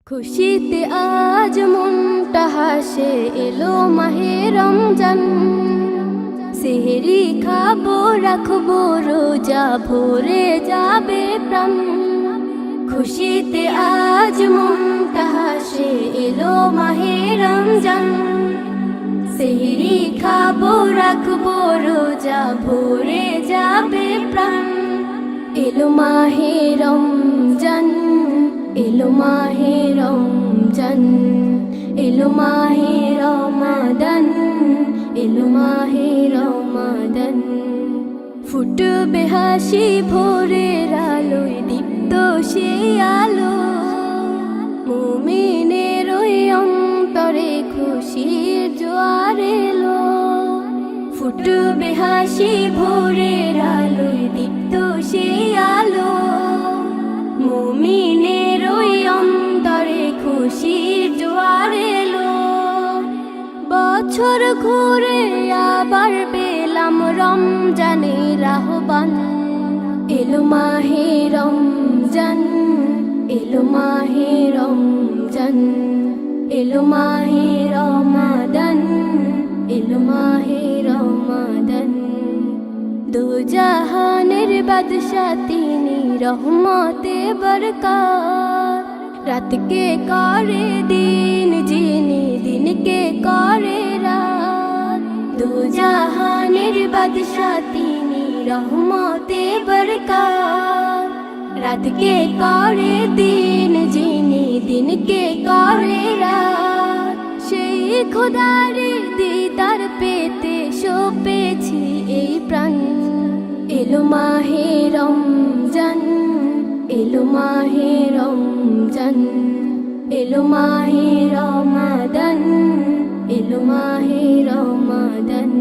খুশিতে আজ মনটা হাসে, এলো মাহে রমজান। সেহরি খাবো, রাখবো রোজা, ভরে যাবে প্রাণ। খুশিতে আজ মনটা হাসে, এলো মাহে রমজান। সেহরি খাবো, রাখবো রোজা, ভরে যাবে প্রাণ। এলো মাহে রমজান, এলো মাহে রমজান, এলো মাহে রমাদান, এলো মাহে রমাদান। ফুটবে হাসি ভোরের আলোয়, দীপ্ত সে আলো। মুমিনের ওই অন্তরে খুশির জোয়ার এলো। ফুটবে হাসি ভোরের আলোয়, দীপ্ত সে আলো। মুমিনের ওই অন্তরে খুশির জোয়ার এলো। বছর ঘুরে আবার পেলাম রমজানের আহ্বান। এলো মাহে রমজান, এলো মাহে রমজান, এলো মাহে রমাদান, এলো মাহে রমাদান। দু জাহানের বাদশা তিনি, রহমতে বরকত। রাতকে করে দিন যিনি, দিনকে করে রাত। দু জাহানের বাদশা তিনি, রহমতে বরকত। রাতকে করে দিন যিনি, দিনকে করে রাত। সেই খোদারে দিদার পেতে সপেছি এই প্রাণ। এলো মাহে রমজান, এলো মাহে রমজান, এলো মাহে রমাদান, এলো মাহে রমাদান।